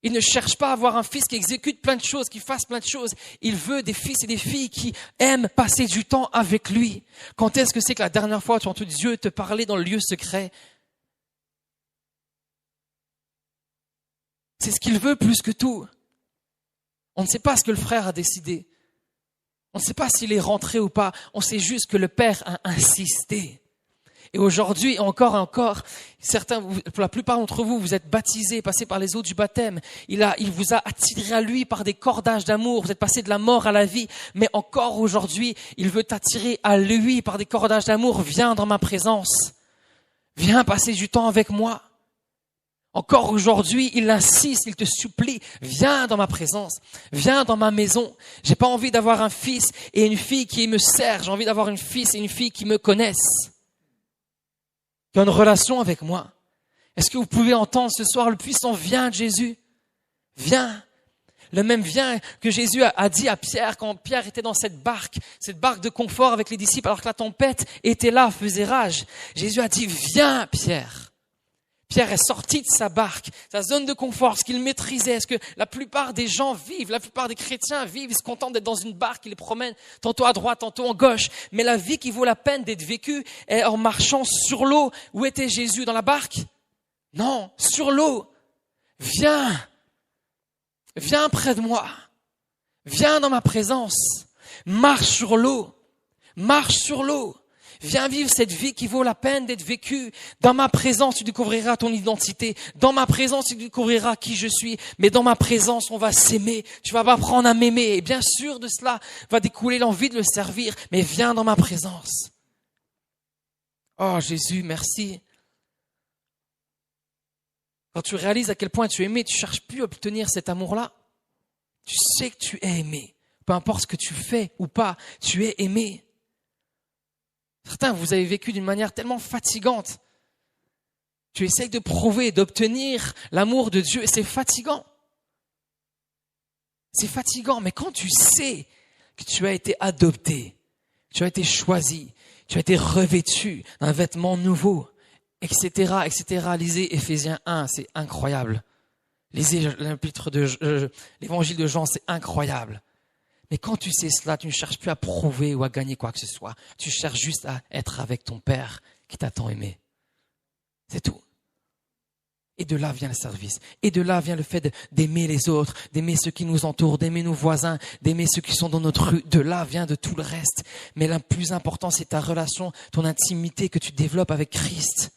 Il ne cherche pas à avoir un fils qui exécute plein de choses, qui fasse plein de choses. Il veut des fils et des filles qui aiment passer du temps avec lui. Quand est-ce que c'est que la dernière fois tu as entendu Dieu te parler dans le lieu secret? C'est ce qu'il veut plus que tout. On ne sait pas ce que le frère a décidé. On ne sait pas s'il est rentré ou pas. On sait juste que le Père a insisté. Et aujourd'hui, encore et encore, pour la plupart d'entre vous, vous êtes baptisés, passés par les eaux du baptême. Il vous a attiré à lui par des cordages d'amour. Vous êtes passés de la mort à la vie. Mais encore aujourd'hui, il veut t'attirer à lui par des cordages d'amour. Viens dans ma présence. Viens passer du temps avec moi. Encore aujourd'hui, il insiste, il te supplie, viens dans ma présence, viens dans ma maison. J'ai pas envie d'avoir un fils et une fille qui me sert. J'ai envie d'avoir un fils et une fille qui me connaissent, qui ont une relation avec moi. Est-ce que vous pouvez entendre ce soir le puissant viens de Jésus? Viens. Le même viens que Jésus a dit à Pierre quand Pierre était dans cette barque de confort avec les disciples alors que la tempête était là, faisait rage. Jésus a dit viens Pierre. Pierre est sorti de sa barque, sa zone de confort, ce qu'il maîtrisait. Est-ce que la plupart des gens vivent, la plupart des chrétiens vivent, ils se contentent d'être dans une barque, ils les promènent tantôt à droite, tantôt à gauche. Mais la vie qui vaut la peine d'être vécue est en marchant sur l'eau. Où était Jésus dans la barque? Non, sur l'eau. Viens près de moi. Viens dans ma présence. Marche sur l'eau. Marche sur l'eau. Viens vivre cette vie qui vaut la peine d'être vécue. Dans ma présence, tu découvriras ton identité. Dans ma présence, tu découvriras qui je suis. Mais dans ma présence, on va s'aimer. Tu vas apprendre à m'aimer. Et bien sûr, de cela va découler l'envie de le servir. Mais viens dans ma présence. Oh Jésus, merci. Quand tu réalises à quel point tu es aimé, tu ne cherches plus à obtenir cet amour-là. Tu sais que tu es aimé. Peu importe ce que tu fais ou pas, tu es aimé. Certains, vous avez vécu d'une manière tellement fatigante. Tu essayes de prouver, d'obtenir l'amour de Dieu et c'est fatigant. C'est fatigant, mais quand tu sais que tu as été adopté, tu as été choisi, tu as été revêtu d'un vêtement nouveau, etc., etc. Lisez Éphésiens 1, c'est incroyable. Lisez l'évangile de Jean, c'est incroyable. Mais quand tu sais cela, tu ne cherches plus à prouver ou à gagner quoi que ce soit. Tu cherches juste à être avec ton Père qui t'a tant aimé. C'est tout. Et de là vient le service. Et de là vient le fait d'aimer les autres, d'aimer ceux qui nous entourent, d'aimer nos voisins, d'aimer ceux qui sont dans notre rue. De là vient de tout le reste. Mais le plus important, c'est ta relation, ton intimité que tu développes avec Christ.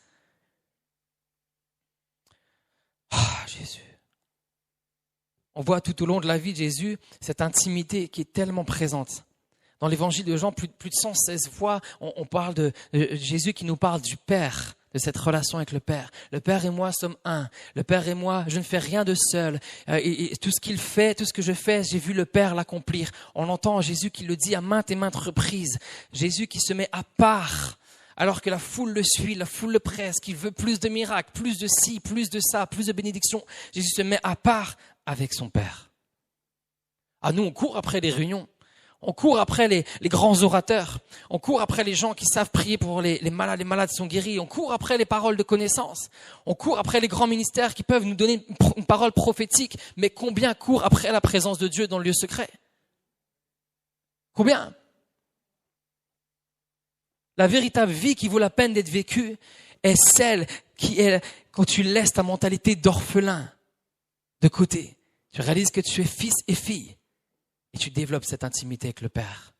Ah, Jésus. On voit tout au long de la vie de Jésus cette intimité qui est tellement présente. Dans l'évangile de Jean, plus de 116 fois, on parle de Jésus qui nous parle du Père, de cette relation avec le Père. Le Père et moi sommes un. Le Père et moi, je ne fais rien de seul. Et tout ce qu'il fait, tout ce que je fais, j'ai vu le Père l'accomplir. On entend Jésus qui le dit à maintes et maintes reprises. Jésus qui se met à part. Alors que la foule le suit, la foule le presse, qu'il veut plus de miracles, plus de ci, plus de ça, plus de bénédictions. Jésus se met à part avec son Père. Ah, nous, on court après les réunions. On court après les grands orateurs. On court après les gens qui savent prier pour les malades. Les malades sont guéris. On court après les paroles de connaissance. On court après les grands ministères qui peuvent nous donner une parole prophétique. Mais combien courent après la présence de Dieu dans le lieu secret? Combien? La véritable vie qui vaut la peine d'être vécue est celle qui est quand tu laisses ta mentalité d'orphelin de côté. Tu réalises que tu es fils et fille et tu développes cette intimité avec le Père.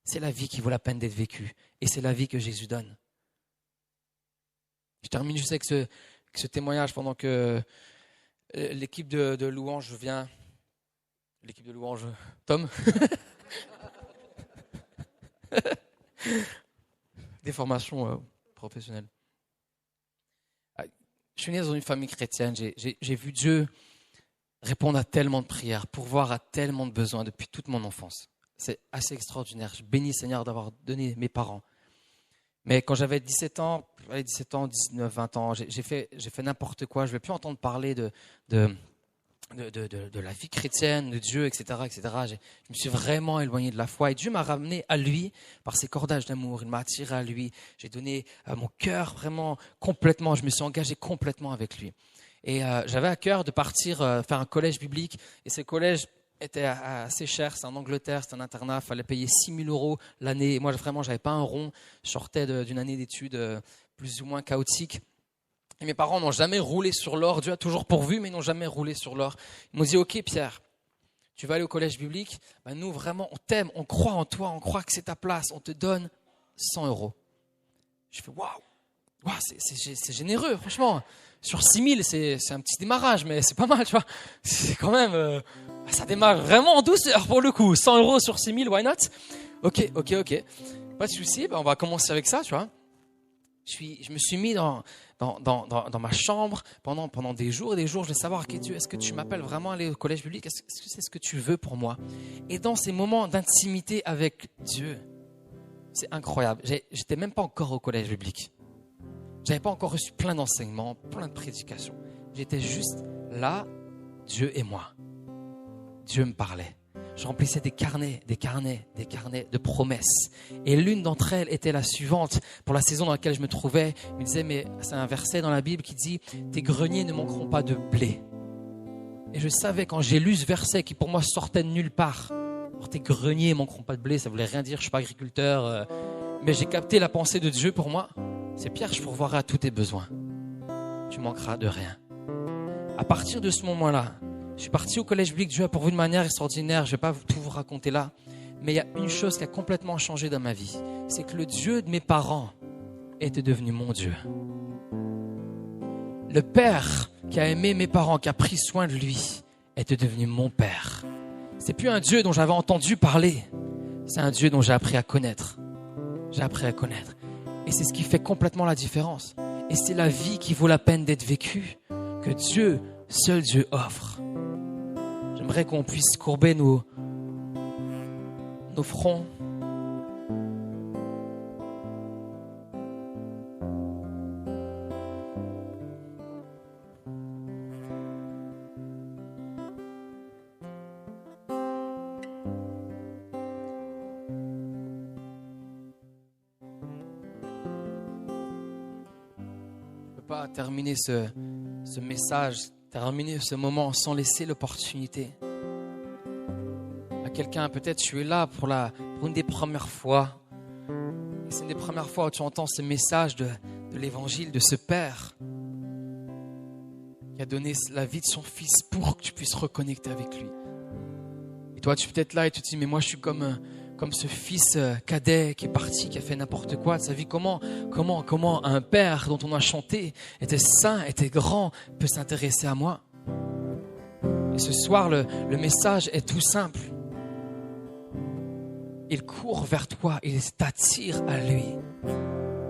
C'est la vie qui vaut la peine d'être vécue et c'est la vie que Jésus donne. Je termine juste avec ce témoignage pendant que l'équipe de louange vient. L'équipe de louange, Tom. Des formations professionnelles. Je suis né dans une famille chrétienne. J'ai vu Dieu répondre à tellement de prières, pourvoir à tellement de besoins depuis toute mon enfance. C'est assez extraordinaire. Je bénis Seigneur d'avoir donné mes parents. Mais quand j'avais 17 ans, 19, 20 ans, j'ai fait n'importe quoi. Je ne vais plus entendre parler de la vie chrétienne, de Dieu, etc., etc. Je me suis vraiment éloigné de la foi et Dieu m'a ramené à lui par ses cordages d'amour. Il m'a attiré à lui. J'ai donné mon cœur vraiment complètement. Je me suis engagé complètement avec lui. Et j'avais à cœur de partir faire un collège biblique. Et ce collège était assez cher. C'est en Angleterre, c'est un internat. Il fallait payer 6 000 € l'année. Et moi, vraiment, je n'avais pas un rond. Je sortais d'une année d'études plus ou moins chaotique. Et mes parents n'ont jamais roulé sur l'or. Dieu a toujours pourvu, mais ils n'ont jamais roulé sur l'or. Ils m'ont dit, OK Pierre, tu vas aller au collège biblique. Ben, nous, vraiment, on t'aime, on croit en toi, on croit que c'est ta place. On te donne 100 €. Je fais, waouh, Wow, c'est généreux, franchement. Sur 6 000, c'est un petit démarrage, mais c'est pas mal, tu vois. C'est quand même, ça démarre vraiment en douceur pour le coup. 100 € sur 6 000, why not? Ok. Pas de souci, on va commencer avec ça, tu vois. Je me suis mis dans ma chambre pendant des jours et des jours. Je voulais savoir, Dieu, est-ce que tu m'appelles vraiment à aller au collège biblique? Est-ce que c'est ce que tu veux pour moi? Et dans ces moments d'intimité avec Dieu, c'est incroyable. J'étais même pas encore au collège biblique. J'avais pas encore reçu plein d'enseignements, plein de prédications. J'étais juste là, Dieu et moi. Dieu me parlait. Je remplissais des carnets de promesses. Et l'une d'entre elles était la suivante. Pour la saison dans laquelle je me trouvais, il me disait, mais c'est un verset dans la Bible qui dit, tes greniers ne manqueront pas de blé. Et je savais quand j'ai lu ce verset qui pour moi sortait de nulle part. Alors, tes greniers ne manqueront pas de blé, ça voulait rien dire, je suis pas agriculteur. Mais j'ai capté la pensée de Dieu pour moi. C'est Pierre, je pourvoirai à tous tes besoins. Tu manqueras de rien. À partir de ce moment-là, je suis parti au collège biblique. Dieu a pourvu de manière extraordinaire. Je ne vais pas tout vous raconter là. Mais il y a une chose qui a complètement changé dans ma vie. C'est que le Dieu de mes parents était devenu mon Dieu. Le Père qui a aimé mes parents, qui a pris soin de lui, était devenu mon Père. C'est plus un Dieu dont j'avais entendu parler. C'est un Dieu dont j'ai appris à connaître. J'ai appris à connaître. Et c'est ce qui fait complètement la différence. Et c'est la vie qui vaut la peine d'être vécue, que Dieu, seul Dieu, offre. J'aimerais qu'on puisse courber nos fronts. Pas terminer ce message, terminer ce moment sans laisser l'opportunité à quelqu'un. Peut-être tu es là pour une des premières fois. Et c'est une des premières fois où tu entends ce message de l'évangile de ce Père qui a donné la vie de son Fils pour que tu puisses reconnecter avec lui. Et toi, tu es peut-être là et tu te dis, mais moi je suis comme ce fils cadet qui est parti, qui a fait n'importe quoi de sa vie. Comment un père dont on a chanté était saint, était grand, peut s'intéresser à moi? Et ce soir, le message est tout simple. Il court vers toi, il t'attire à lui.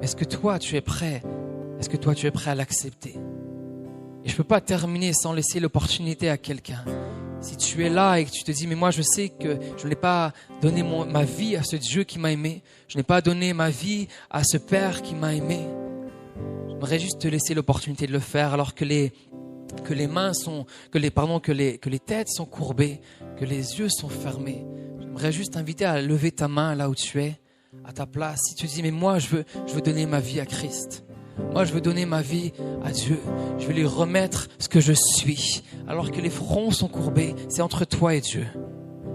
Est-ce que toi, tu es prêt? Est-ce que toi, tu es prêt à l'accepter? Et je ne peux pas terminer sans laisser l'opportunité à quelqu'un. Si tu es là et que tu te dis, mais moi je sais que je n'ai pas donné ma vie à ce Dieu qui m'a aimé, je n'ai pas donné ma vie à ce Père qui m'a aimé, j'aimerais juste te laisser l'opportunité de le faire alors que les têtes sont courbées, que les yeux sont fermés. J'aimerais juste t'inviter à lever ta main là où tu es, à ta place. Si tu dis, mais moi je veux donner ma vie à Christ. Moi, je veux donner ma vie à Dieu. Je veux lui remettre ce que je suis. Alors que les fronts sont courbés, c'est entre toi et Dieu.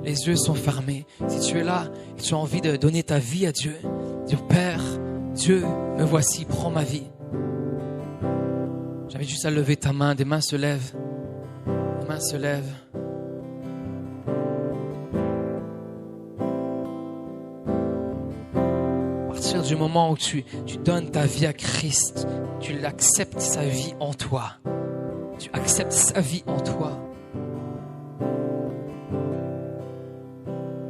Les yeux sont fermés. Si tu es là et tu as envie de donner ta vie à Dieu, dire Père, Dieu, me voici, prends ma vie. J'avais juste à lever ta main. Des mains se lèvent. Des mains se lèvent. À partir du moment où tu donnes ta vie à Christ, tu l'acceptes sa vie en toi. Tu acceptes sa vie en toi.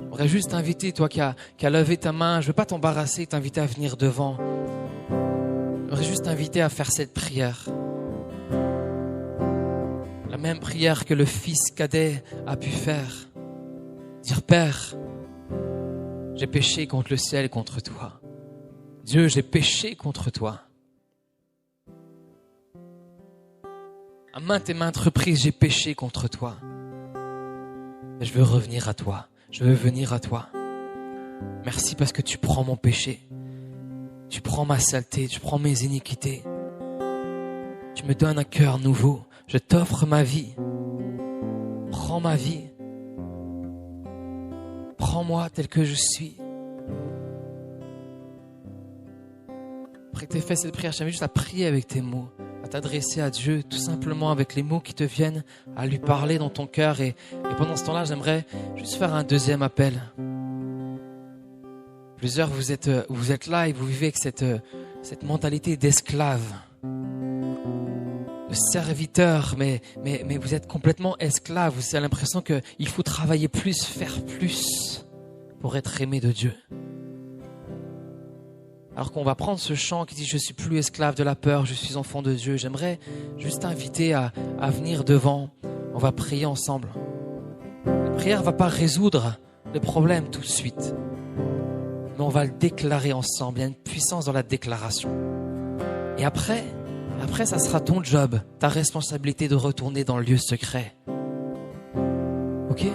J'aimerais juste t'inviter, toi qui as levé ta main, je ne veux pas t'embarrasser, t'inviter à venir devant. J'aimerais juste t'inviter à faire cette prière. La même prière que le fils cadet a pu faire. Dire Père, j'ai péché contre le ciel et contre toi. Dieu, j'ai péché contre toi. À maintes et maintes reprises, j'ai péché contre toi. Et je veux revenir à toi. Je veux venir à toi. Merci parce que tu prends mon péché. Tu prends ma saleté, tu prends mes iniquités. Tu me donnes un cœur nouveau. Je t'offre ma vie. Prends ma vie. Prends-moi tel que je suis. Après que tu aies fait cette prière, je t'invite juste à prier avec tes mots, à t'adresser à Dieu tout simplement avec les mots qui te viennent, à lui parler dans ton cœur. Et pendant ce temps-là, j'aimerais juste faire un deuxième appel. Plusieurs, vous êtes là et vous vivez avec cette mentalité d'esclave, de serviteur, mais vous êtes complètement esclave. Vous avez l'impression qu'il faut travailler plus, faire plus pour être aimé de Dieu. Alors qu'on va prendre ce chant qui dit « Je suis plus esclave de la peur, je suis enfant de Dieu », j'aimerais juste t'inviter à venir devant. On va prier ensemble. La prière ne va pas résoudre le problème tout de suite, mais on va le déclarer ensemble. Il y a une puissance dans la déclaration. Et après, ça sera ton job, ta responsabilité de retourner dans le lieu secret. Ok ?